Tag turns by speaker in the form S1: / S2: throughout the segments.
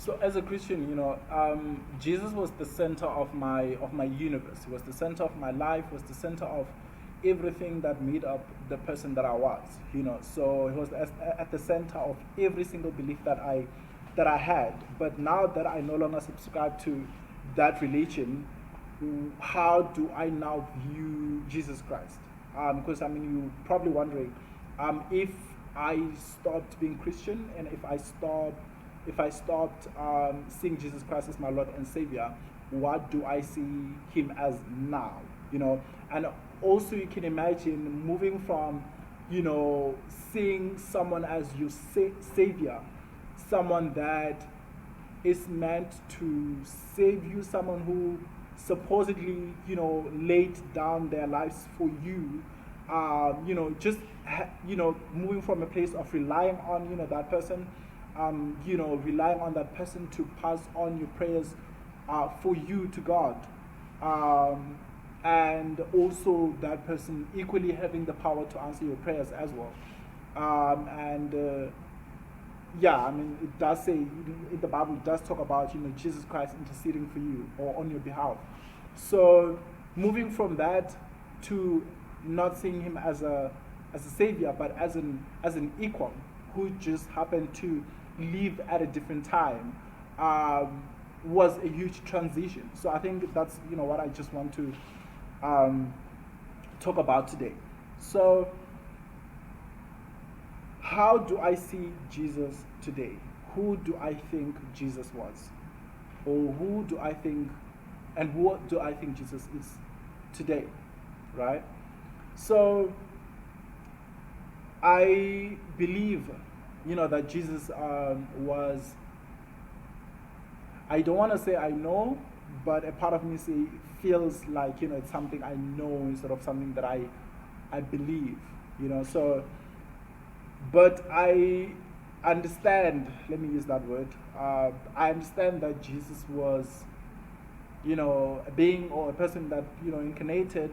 S1: So as a Christian, Jesus was the center of my universe. He was the center of my life. Was the center of everything that made up the person that I was. So he was at the center of every single belief that I had. But now that I no longer subscribe to that religion, how do I now view Jesus Christ? Because you're probably wondering, if I stopped being Christian and if I stopped seeing Jesus Christ as my Lord and Savior, what do I see Him as now? And also you can imagine moving from, seeing someone as your Savior, someone that is meant to save you, someone who supposedly, laid down their lives for you, moving from a place of relying on, that person, relying on that person to pass on your prayers for you to God. And also that person equally having the power to answer your prayers as well. It does say in the Bible, it does talk about Jesus Christ interceding for you or on your behalf. So moving from that to not seeing Him as a savior, but as an equal who just happened to live at a different time, was a huge transition. So I think that's what I just want to talk about today. So how do I see Jesus today? Who do I think Jesus was? Or who do I think, and what do I think Jesus is today? Right? So I believe, that Jesus was, I don't want to say I know, but a part of me feels like, it's something I know instead of something that I believe, so, but I understand, let me use that word, I understand that Jesus was, a being or a person that, incarnated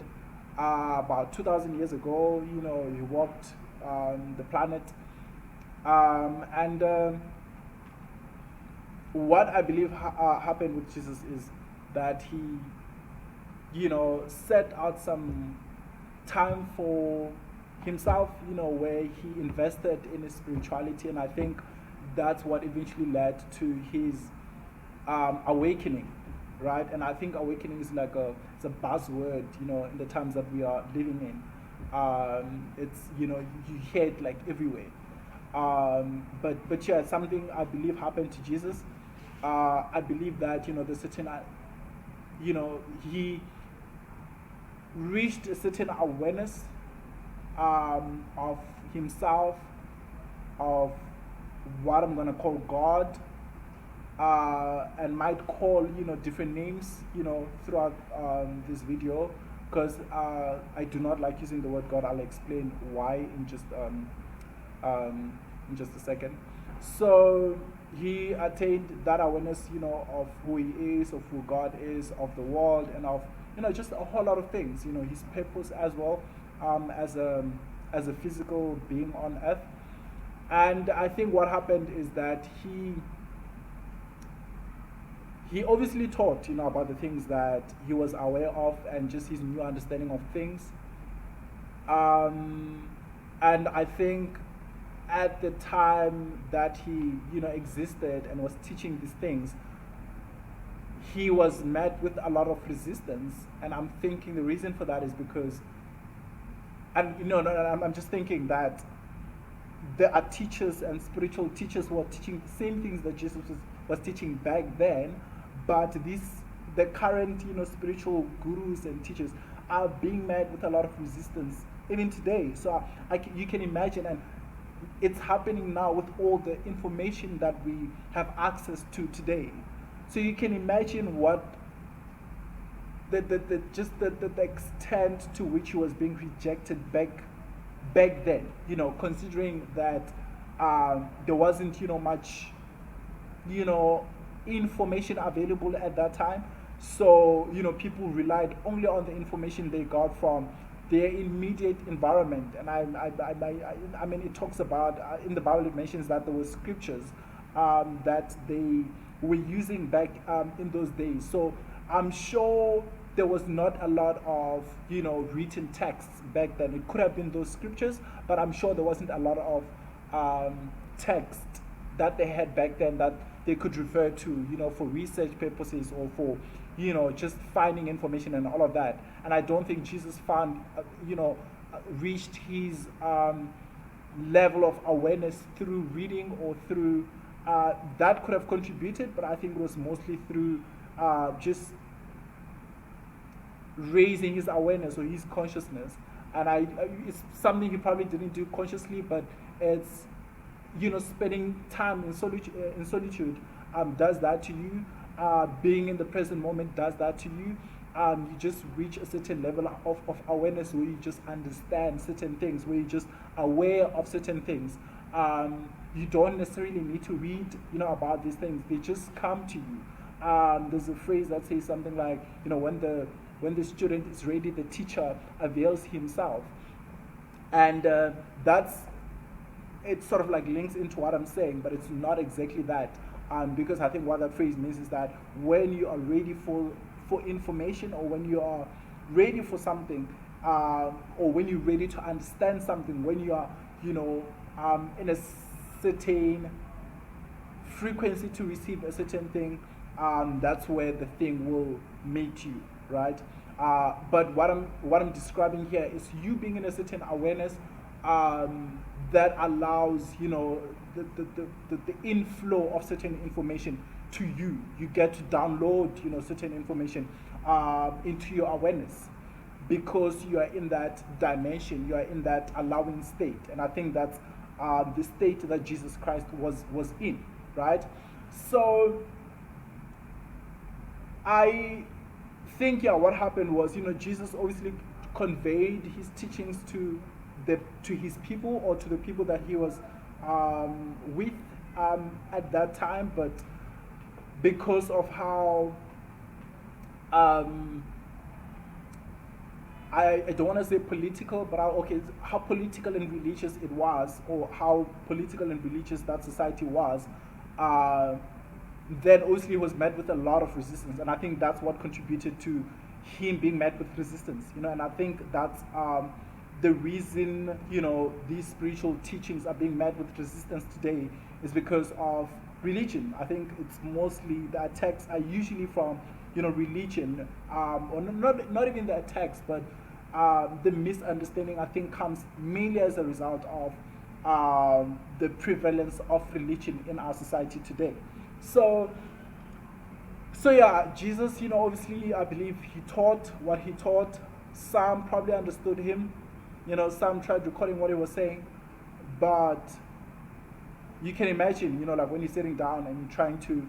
S1: about 2,000 years ago. He walked on the planet, and what I believe happened with Jesus is that he, set out some time for himself, where he invested in his spirituality, and I think that's what eventually led to his awakening, right? And I think awakening is it's a buzzword, in the times that we are living in. It's you hear it like everywhere. But yeah, something I believe happened to Jesus. I believe that the certain, he reached a certain awareness of himself, of what I'm gonna call God, and might call different names throughout this video, because I do not like using the word God. I'll explain why in just a second. So he attained that awareness, of who he is, of who God is, of the world, and of just a whole lot of things. His purpose as well, as a physical being on earth. And I think what happened is that he obviously taught about the things that he was aware of, and just his new understanding of things. And I think at the time that he existed and was teaching these things, he was met with a lot of resistance. And I'm thinking the reason for that is because, and I'm just thinking that there are teachers and spiritual teachers who are teaching the same things that Jesus was teaching back then, but the current spiritual gurus and teachers are being met with a lot of resistance even today. So you can imagine, and it's happening now with all the information that we have access to today. So you can imagine what the extent to which he was being rejected back then. Considering that there wasn't much information available at that time. So people relied only on the information they got from their immediate environment. And I mean, it talks about in the Bible, it mentions that there were scriptures that they were using back in those days. So I'm sure there was not a lot of written texts back then. It could have been those scriptures, but I'm sure there wasn't a lot of text that they had back then that they could refer to, for research purposes or for, just finding information and all of that. And I don't think Jesus found, reached his level of awareness through reading or through that could have contributed, but I think it was mostly through just raising his awareness or his consciousness. And it's something he probably didn't do consciously, but it's spending time in solitude does that to you. Being in the present moment does that to you. You just reach a certain level of awareness where you just understand certain things, where you're just aware of certain things. You don't necessarily need to read about these things. They just come to you. There's a phrase that says something like, when the student is ready, the teacher avails himself. And it sort of like links into what I'm saying, but it's not exactly that. Because I think what that phrase means is that when you are ready for information, or when you are ready for something, or when you're ready to understand something, when you are, in a certain frequency to receive a certain thing, that's where the thing will meet you, right? But what I'm describing here is you being in a certain awareness that allows the inflow of certain information to you. You get to download certain information into your awareness because you are in that dimension, you are in that allowing state. And I think that's the state that Jesus Christ was in, right? So I think what happened was Jesus obviously conveyed his teachings to his people, or to the people that he was with at that time, but because of how I don't want to say political, but how political and religious it was, or how political and religious that society was, then obviously he was met with a lot of resistance, and I think that's what contributed to him being met with resistance, and I think that's the reason these spiritual teachings are being met with resistance today is because of religion. I think it's mostly the attacks are usually from religion, or not even the attacks, but the misunderstanding I think comes mainly as a result of the prevalence of religion in our society today. So yeah, Jesus, obviously I believe he taught what he taught. Some probably understood him, some tried recording what he was saying, but you can imagine, like when you're sitting down and you're trying to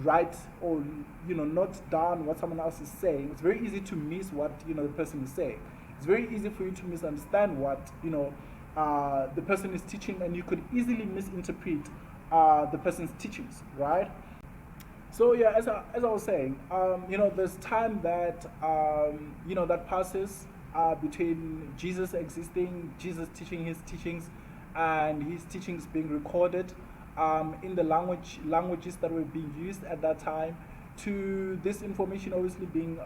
S1: write or note down what someone else is saying, it's very easy to miss what the person is saying. It's very easy for you to misunderstand what the person is teaching, and you could easily misinterpret the person's teachings, right? So yeah, as I was saying, there's time that that passes between Jesus existing, Jesus teaching his teachings, and his teachings being recorded in the languages that were being used at that time, to this information obviously being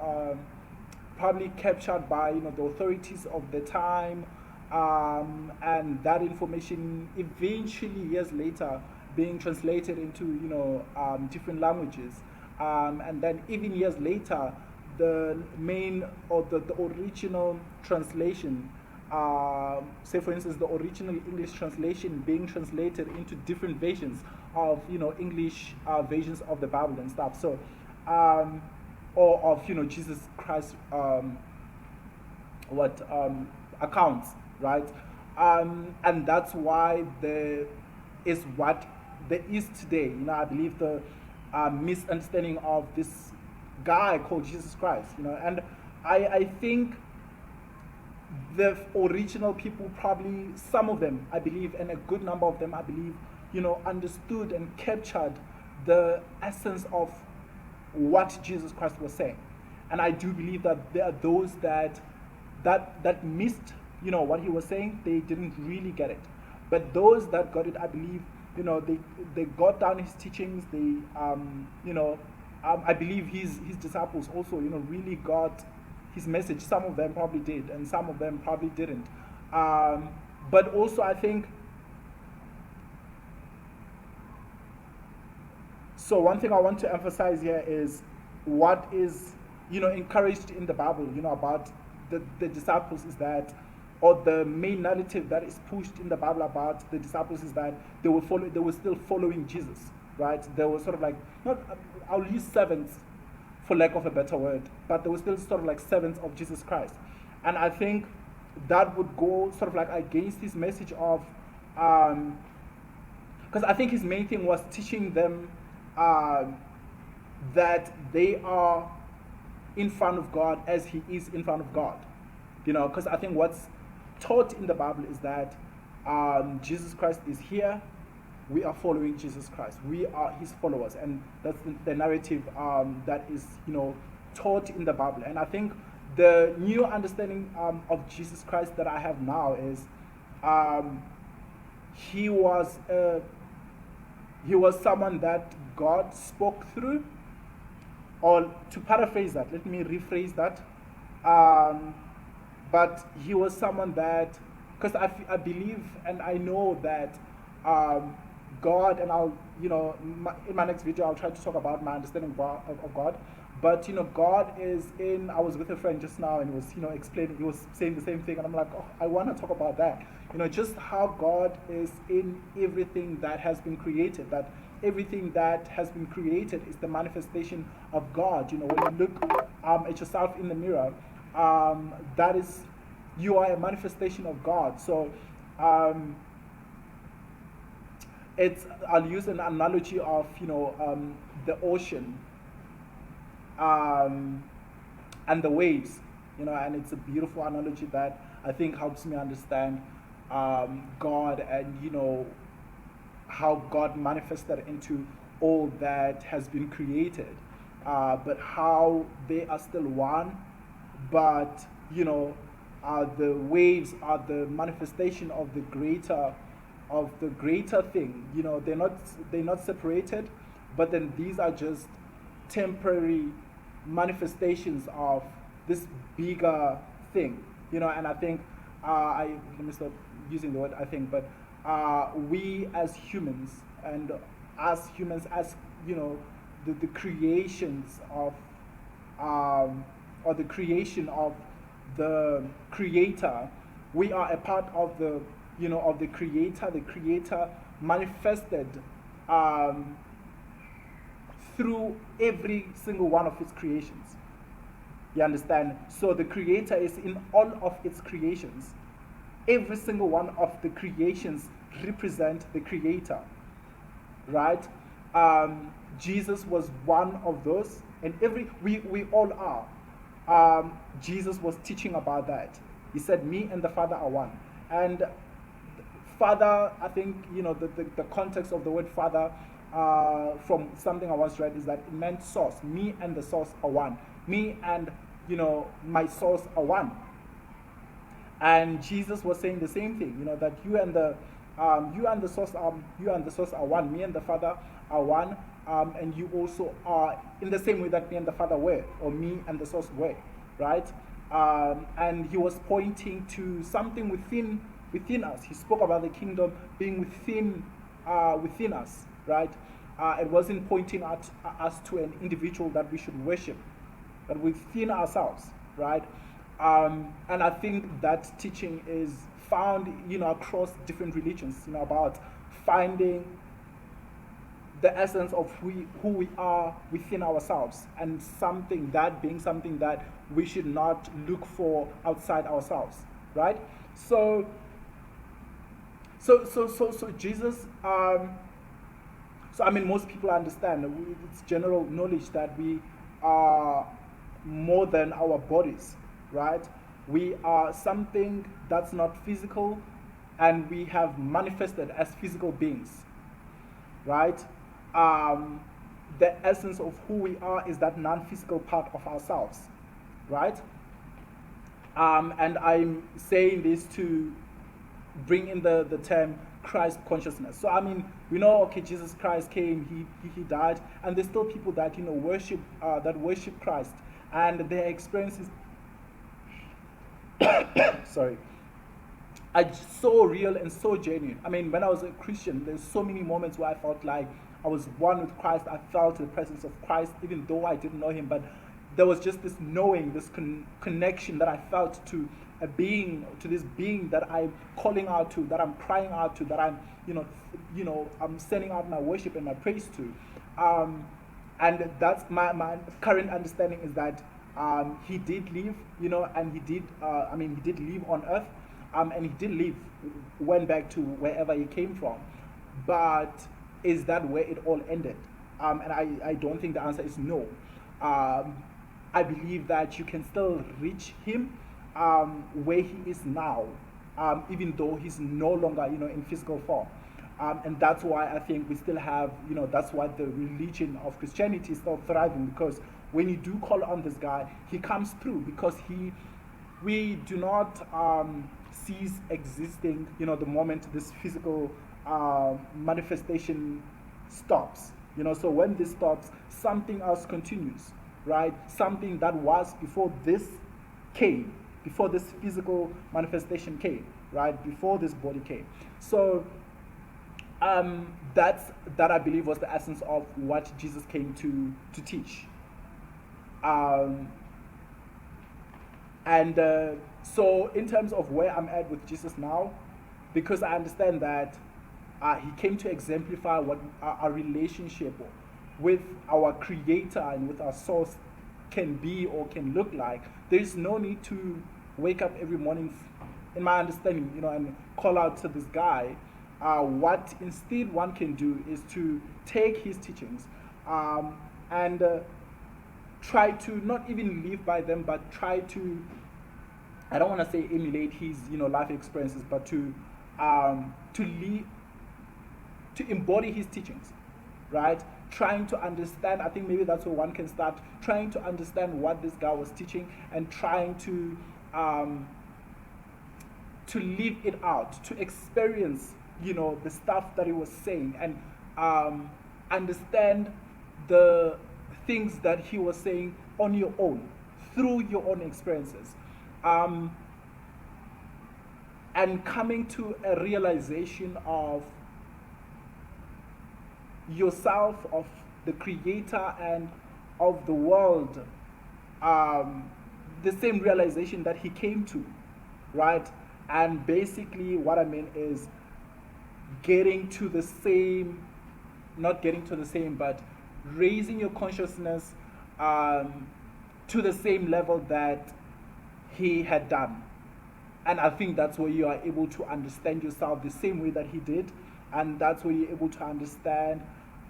S1: probably captured by the authorities of the time, and that information eventually years later being translated into different languages, and then even years later the main or the original translation, say for instance the original English translation being translated into different versions of English versions of the Bible and stuff. So or of Jesus Christ accounts, right? And that's why there is what there is today. I believe the misunderstanding of this guy called Jesus Christ, and I think the original people, probably some of them, I believe, and a good number of them, I believe, understood and captured the essence of what Jesus Christ was saying. And I do believe that there are those that missed, what he was saying. They didn't really get it. But those that got it, I believe, they got down his teachings. I believe his disciples also, really got his message. Some of them probably did, and some of them probably didn't. But also, I think, so one thing I want to emphasize here is what is, encouraged in the Bible, about the disciples is that, or the main narrative that is pushed in the Bible about the disciples is that they were still following Jesus, right? They were sort of like, not, I'll use servants for lack of a better word, but they were still sort of like servants of Jesus Christ. And I think that would go sort of like against his message of, because I think his main thing was teaching them that they are in front of God as he is in front of God. Because I think what's taught in the Bible is that Jesus Christ is here, we are following Jesus Christ, we are his followers, and that's the narrative that is taught in the Bible. And I think the new understanding of Jesus Christ that I have now is he was someone that God spoke through, or to paraphrase that, let me rephrase that. But he was someone that, because I believe and I know that God, and I'll, in my next video, I'll try to talk about my understanding of God. But, God is in, I was with a friend just now and he was, explaining, he was saying the same thing. And I'm like, oh, I want to talk about that. Just how God is in everything that has been created, that everything that has been created is the manifestation of God. When you look at yourself in the mirror, that is, you are a manifestation of God. So I'll use an analogy of the ocean and the waves, and it's a beautiful analogy that I think helps me understand God, and how God manifested into all that has been created, but how they are still one. But the waves are the manifestation of the greater thing. They're not separated, but then these are just temporary manifestations of this bigger thing. And I think let me stop using the word I think, but we as humans, and as humans, as the creations of or the creation of the Creator, we are a part of the of the Creator. The Creator manifested through every single one of its creations. You understand? So the Creator is in all of its creations. Every single one of the creations represent the Creator, right? Jesus was one of those, and we all are. Jesus was teaching about that. He said, me and the Father are one. And Father, I think, the context of the word Father, from something I once read, is that it meant source. Me and the source are one. Me and, my source are one. And Jesus was saying the same thing, that you and the source are one. Me and the Father are one. And you also are in the same way that me and the Father were, or me and the source were, right? And he was pointing to something within us. He spoke about the kingdom being within us, right? It wasn't pointing at us to an individual that we should worship, but within ourselves, right? And I think that teaching is found, across different religions, about finding the essence of who we are within ourselves, and something that we should not look for outside ourselves, right? So Jesus, so I mean, most people understand, it's general knowledge that we are more than our bodies, right? We are something that's not physical, and we have manifested as physical beings, right? The essence of who we are is that non-physical part of ourselves, right? And I'm saying this to bring in the term Christ consciousness. So I mean, we know, okay, Jesus Christ came, he died, and there's still people that worship Christ, and their experiences, sorry, are so real and so genuine. I mean, when I was a Christian, there's so many moments where I felt like I was one with Christ. I felt the presence of Christ, even though I didn't know him. But there was just this knowing, this connection that I felt to a being, to this being that I'm calling out to, that I'm crying out to, that I'm, I'm sending out my worship and my praise to. And that's my current understanding, is that he did leave, and he did leave on earth. And he did leave, went back to wherever he came from. But is that where it all ended? And I don't think the answer is no. I believe that you can still reach him where he is now, even though he's no longer, in physical form. And that's why I think we still have, that's why the religion of Christianity is still thriving, because when you do call on this guy, he comes through, because we do not cease existing, the moment this physical manifestation stops. So when this stops, something else continues, right? Something that was before this came, before this physical manifestation came, right? Before this body came. So that I believe was the essence of what Jesus came to teach. So in terms of where I'm at with Jesus now, because I understand that he came to exemplify what our relationship with our Creator and with our source can be or can look like, there's no need to wake up every morning, in my understanding, and call out to this guy. What instead one can do is to take his teachings and try to not even live by them, but try to, I don't want to say emulate his life experiences, but to embody his teachings, right? Trying to understand. I think maybe that's where one can start, trying to understand what this guy was teaching and trying to live it out, to experience the stuff that he was saying, and understand the things that he was saying on your own, through your own experiences, and coming to a realization of yourself, of the Creator, and of the world, the same realization that he came to, right? And basically what I mean is getting to the same, not getting to the same, but raising your consciousness to the same level that he had done. And I think that's where you are able to understand yourself the same way that he did, and that's where you're able to understand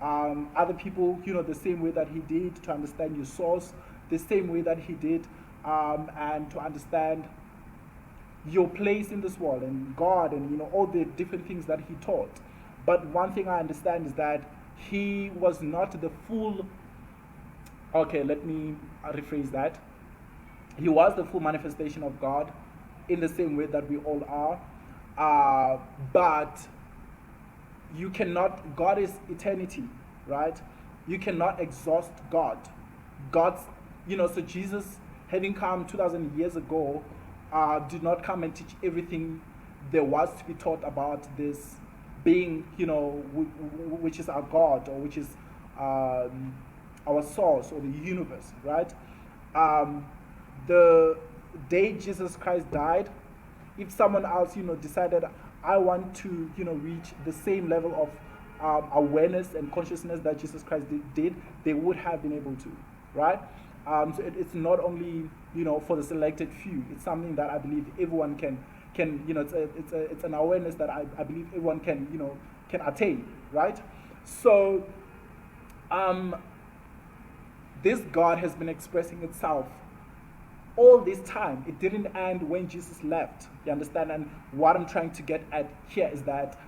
S1: other people, the same way that he did, to understand your source the same way that he did, and to understand your place in this world and God, and all the different things that he taught. But one thing I understand is that he was not the full, okay, let me rephrase that. He was the full manifestation of God in the same way that we all are, but you cannot, God is eternity, right? You cannot exhaust God. God's, so Jesus, having come 2,000 years ago, did not come and teach everything there was to be taught about this being, which is our God, or which is our source, or the universe, right? The day Jesus Christ died, if someone else, decided, I want to, reach the same level of awareness and consciousness that Jesus Christ did, they would have been able to, right? So it's not only, for the selected few. It's something that I believe everyone can it's an awareness that I believe everyone can attain, right? So this God has been expressing itself all this time. It didn't end when Jesus left. You understand? And what I'm trying to get at here is that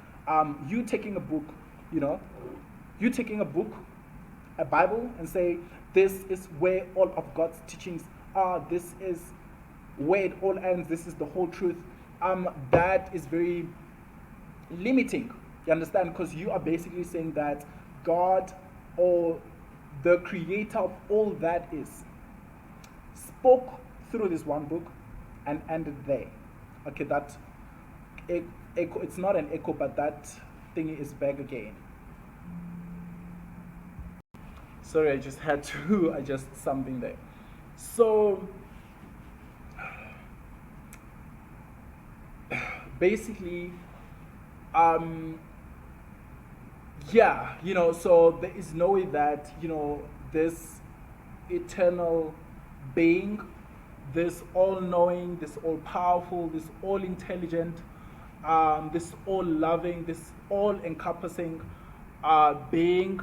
S1: you taking a book, you taking a book, a Bible, and say, this is where all of God's teachings are, this is where it all ends, this is the whole truth, that is very limiting You understand? Because you are basically saying that God, or the creator of all that is, spoke through this one book and ended there. Okay, that echo, it's not an echo, but that thing is back again. Sorry, I just had to adjust something there. So basically, um, yeah, so there is no way that, this eternal being, this all knowing, this all powerful, this all intelligent, this all loving, this all encompassing being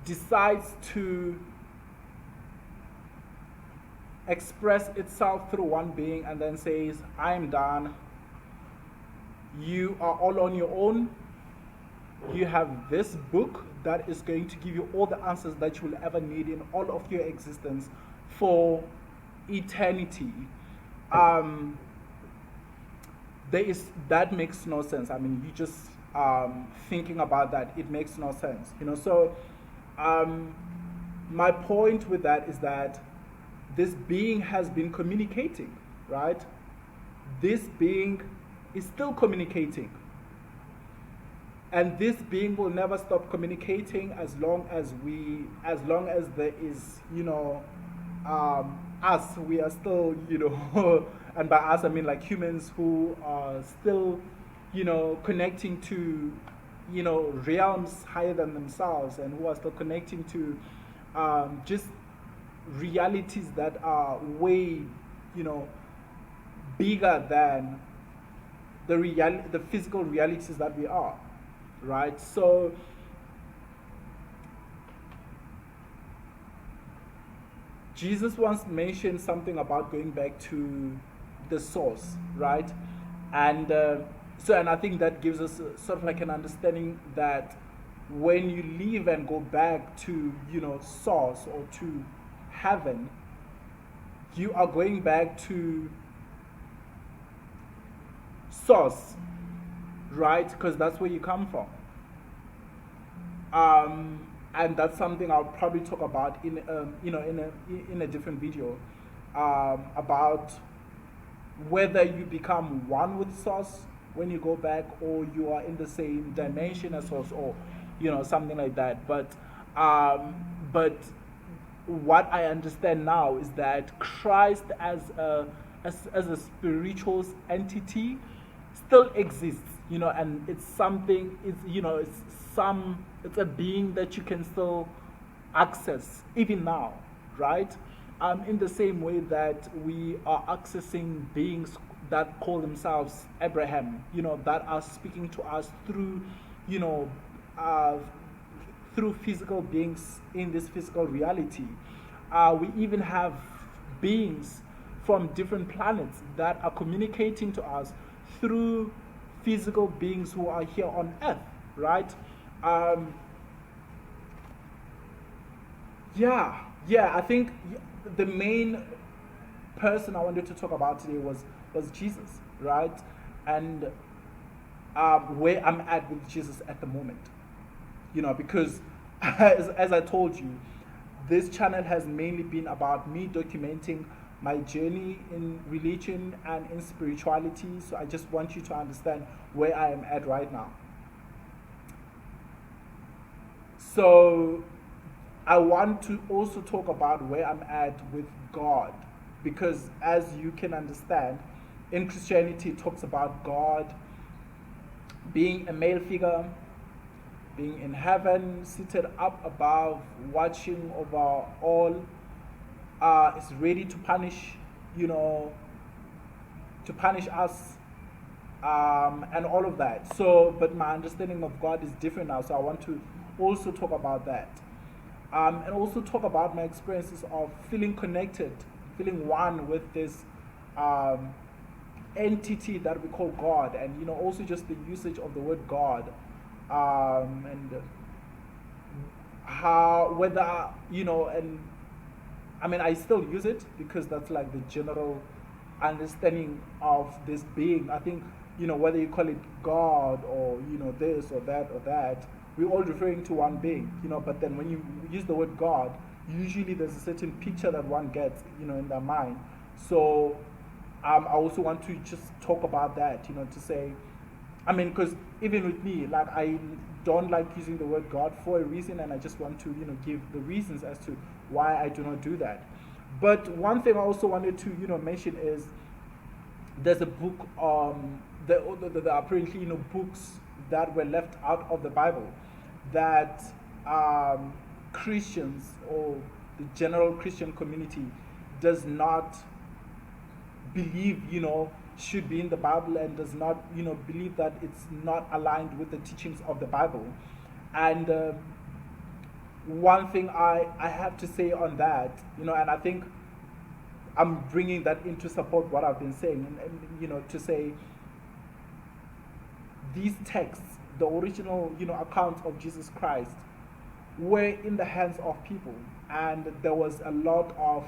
S1: decides to express itself through one being and then says, I am done. You are all on your own. You have this book that is going to give you all the answers that you will ever need in all of your existence for eternity. That makes no sense. I mean, you just thinking about that, it makes no sense. So my point with that is that this being has been communicating, right? This being is still communicating. And this being will never stop communicating as long as there is, us, we are still, and by us I mean like humans who are still, connecting to, realms higher than themselves, and who are still connecting to just realities that are way, bigger than the physical realities that we are, right? So Jesus once mentioned something about going back to the source, right? And and I think that gives us sort of like an understanding that when you leave and go back to, source, or to heaven, you are going back to source, right? Because that's where you come from. And that's something I'll probably talk about in in a different video, about whether you become one with source when you go back, or you are in the same dimension as source, or something like that. But what I understand now is that Christ as a spiritual entity still exists, and it's something, it's a being that you can still access even now, right? In the same way that we are accessing beings that call themselves Abraham, that are speaking to us through, through physical beings in this physical reality. We even have beings from different planets that are communicating to us through physical beings who are here on Earth, right? I think the main person I wanted to talk about today was Jesus, right? And where I'm at with Jesus at the moment, because as I told you, this channel has mainly been about me documenting my journey in religion and in spirituality. So I just want you to understand where I am at right now. So I want to also talk about where I'm at with God, because as you can understand, in Christianity it talks about God being a male figure, being in heaven, seated up above, watching over all, is ready to punish, to punish us, and all of that. So, but my understanding of God is different now, so I want to also talk about that. And also talk about my experiences of feeling connected, feeling one with this entity that we call God, and also just the usage of the word God, and how, whether, and I mean, I still use it because that's like the general understanding of this being. I think whether you call it God or, this or that, we're all referring to one being, but then when you use the word God, usually there's a certain picture that one gets, in their mind. So I also want to just talk about that, to say, because even with me, like, I don't like using the word God for a reason, and I just want to, give the reasons as to why I do not do that. But one thing I also wanted to, mention is there's a book, there are apparently, books that were left out of the Bible that Christians or the general Christian community does not believe, should be in the Bible, and does not, believe that it's not aligned with the teachings of the Bible. And one thing I have to say on that, and I think I'm bringing that in to support what I've been saying, and to say these texts, the original, account of Jesus Christ, were in the hands of people, and there was a lot of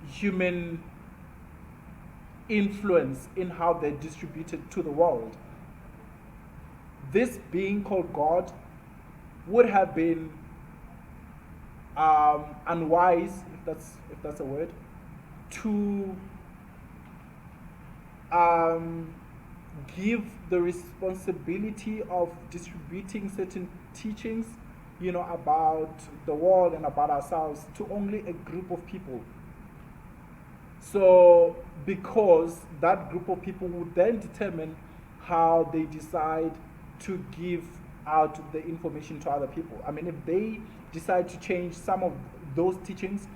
S1: human influence in how they're distributed to the world. This being called God would have been unwise, if that's a word, to give the responsibility of distributing certain teachings, about the world and about ourselves to only a group of people. So, because that group of people would then determine how they decide to give out the information to other people. If they decide to change some of those teachings,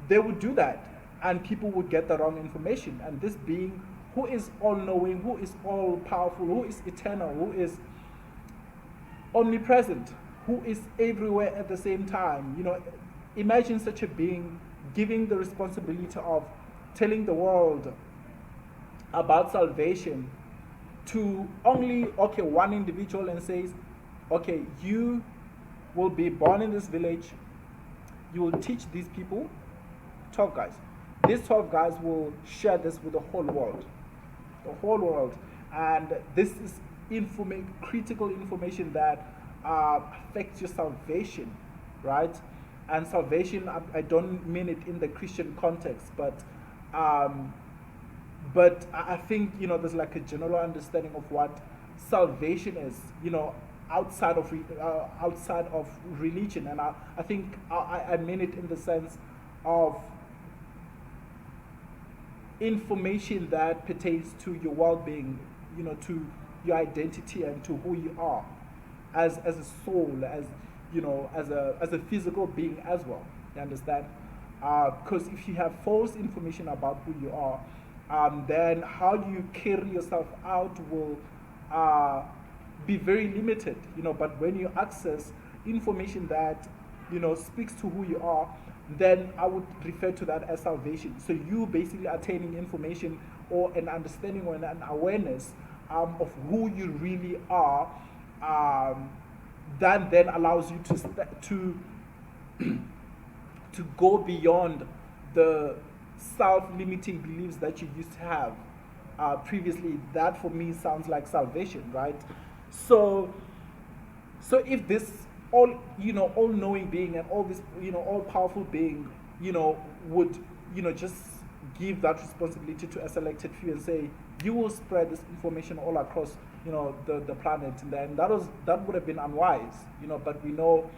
S1: they would do that, and people would get the wrong information. And this being who is all-knowing, who is all-powerful, who is eternal, who is omnipresent, who is everywhere at the same time. Imagine such a being giving the responsibility of telling the world about salvation to only, one individual, and says, you will be born in this village, you will teach these people, 12 guys. These 12 guys will share this with the whole world. The whole world. And this is critical information that affects your salvation, right? And salvation, I don't mean it in the Christian context, but I think, there's like a general understanding of what salvation is, outside of religion. And I think I mean it in the sense of information that pertains to your well-being, to your identity and to who you are as a soul, as as a physical being as well. You understand? Because if you have false information about who you are, then how you carry yourself out will be very limited. But when you access information that speaks to who you are, then I would refer to that as salvation. So you basically attaining information or an understanding or an awareness of who you really are, that then allows you to go beyond the self-limiting beliefs that you used to have previously. That for me sounds like salvation, right? So if this all-knowing being and all this all-powerful being would just give that responsibility to a selected few and say, you will spread this information all across the planet, and then that would have been unwise, but we know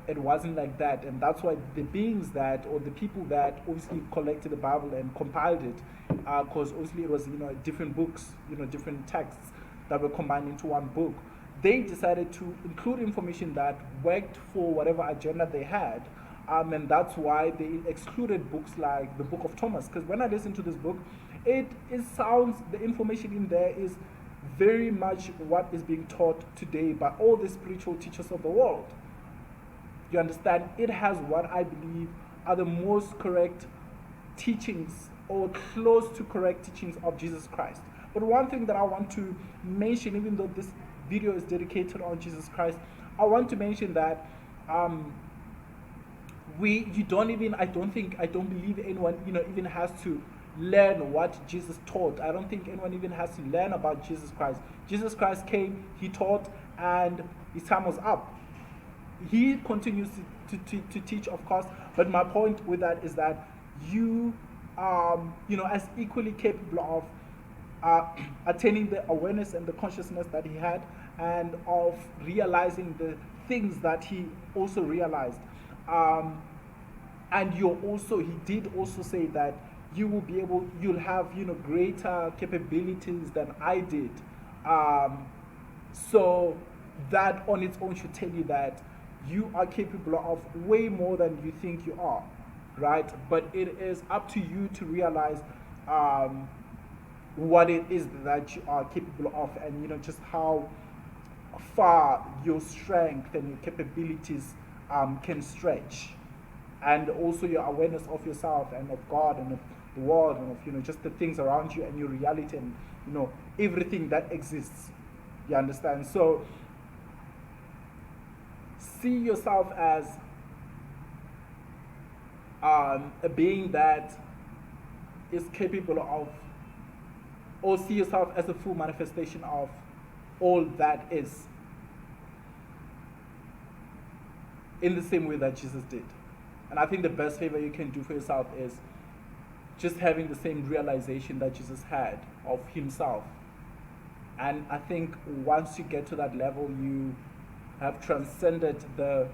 S1: it wasn't like that. And that's why the beings that, or the people that obviously collected the Bible and compiled it, because obviously it was different books, different texts that were combined into one book, they decided to include information that worked for whatever agenda they had. And that's why they excluded books like the Book of Thomas. Because when I listen to this book, it sounds, the information in there is very much what is being taught today by all the spiritual teachers of the world. You understand? It has what I believe are the most correct teachings, or close to correct teachings, of Jesus Christ. But one thing that I want to mention, even though this video is dedicated on Jesus Christ, I want to mention that I don't believe anyone even has to learn what Jesus taught. I don't think anyone even has to learn about Jesus Christ. Jesus Christ came, he taught, and his time was up. He continues to teach, of course, but my point with that is that you, as equally capable of attaining the awareness and the consciousness that he had, and of realizing the things that he also realized. And he did also say that you'll have, greater capabilities than I did. So that on its own should tell you that you are capable of way more than you think you are, right? But it is up to you to realize what it is that you are capable of, and just how far your strength and your capabilities can stretch, and also your awareness of yourself and of God and of the world and of just the things around you and your reality and everything that exists. You understand? So see yourself as a being that is capable of, or see yourself as a full manifestation of all that is, in the same way that Jesus did. And I think the best favor you can do for yourself is just having the same realization that Jesus had of himself. And I think once you get to that level, you have transcended the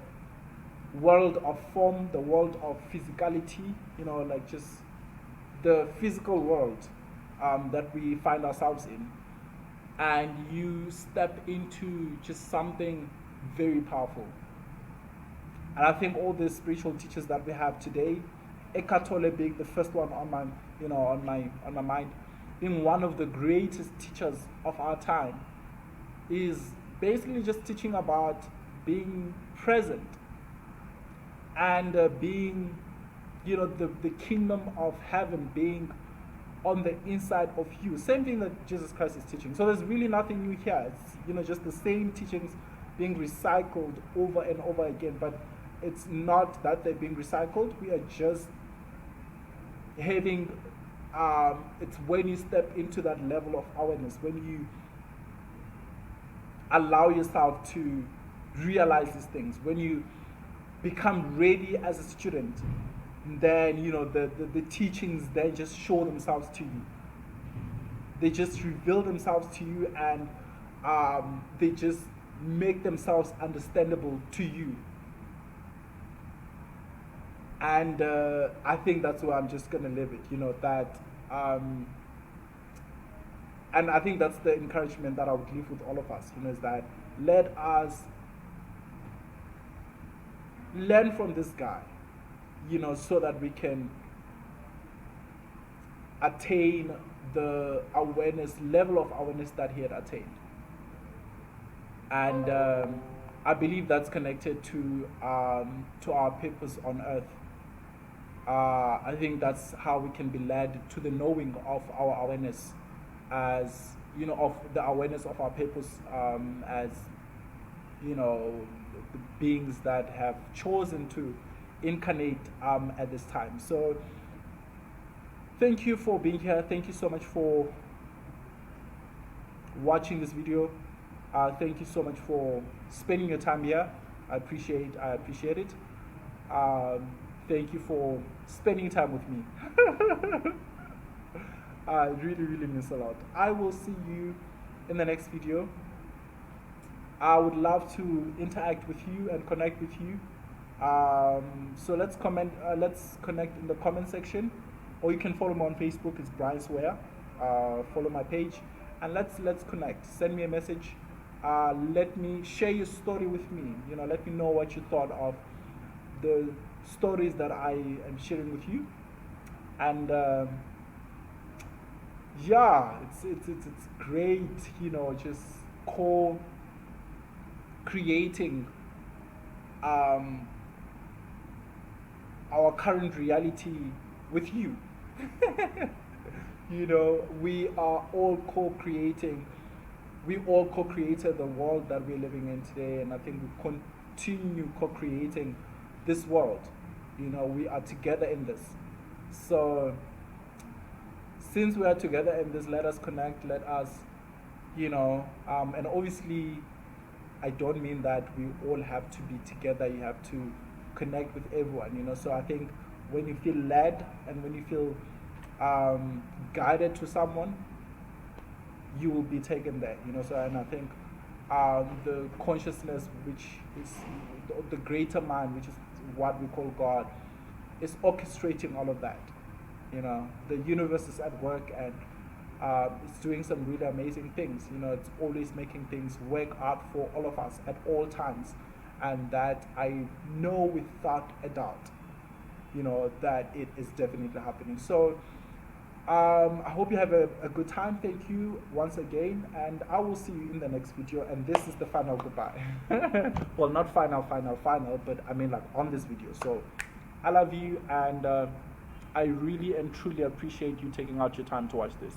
S1: world of form, the world of physicality, like just the physical world that we find ourselves in. And you step into just something very powerful. And I think all the spiritual teachers that we have today, Eckhart Tolle being the first one on my mind, being one of the greatest teachers of our time, is basically just teaching about being present and being, the kingdom of heaven being on the inside of you. Same thing that Jesus Christ is teaching. So there's really nothing new here. It's just the same teachings being recycled over and over again. But it's not that they're being recycled. We are just having. It's when you step into that level of awareness, when you allow yourself to realize these things, when you become ready as a student, then the teachings then just show themselves to you. They just reveal themselves to you, and they just make themselves understandable to you. And I think that's where I'm just gonna live it, that and I think that's the encouragement that I would leave with all of us, is that let us learn from this guy, so that we can attain the level of awareness that he had attained. And I believe that's connected to our purpose on earth. I think that's how we can be led to the knowing of our awareness, as of the awareness of our purpose, as the beings that have chosen to incarnate at this time. So thank you for being here. Thank you so much for watching this video. Thank you so much for spending your time here. I appreciate it. Thank you for spending time with me. I really, really miss a lot. I will see you in the next video. I would love to interact with you and connect with you. So let's connect in the comment section, or you can follow me on Facebook. It's Brian Swear. Follow my page, and let's connect. Send me a message. Let me share your story with me. Let me know what you thought of the stories that I am sharing with you. And yeah, it's great. Just creating our current reality with you. We are all co-creating. We all co-created the world that we're living in today, and I think we continue co-creating this world. We are together in this. So since we are together in this, let us connect, let us, and obviously, I don't mean that we all have to be together. You have to connect with everyone. So I think when you feel led and when you feel guided to someone, you will be taken there. So, and I think the consciousness, which is the greater mind, which is what we call God, is orchestrating all of that. The universe is at work, and it's doing some really amazing things. It's always making things work out for all of us at all times, and that I know without a doubt, that it is definitely happening. So I hope you have a good time. Thank you once again, and I will see you in the next video. And this is the final goodbye. Well, not final, but I mean like on this video. So I love you, and I really and truly appreciate you taking out your time to watch this.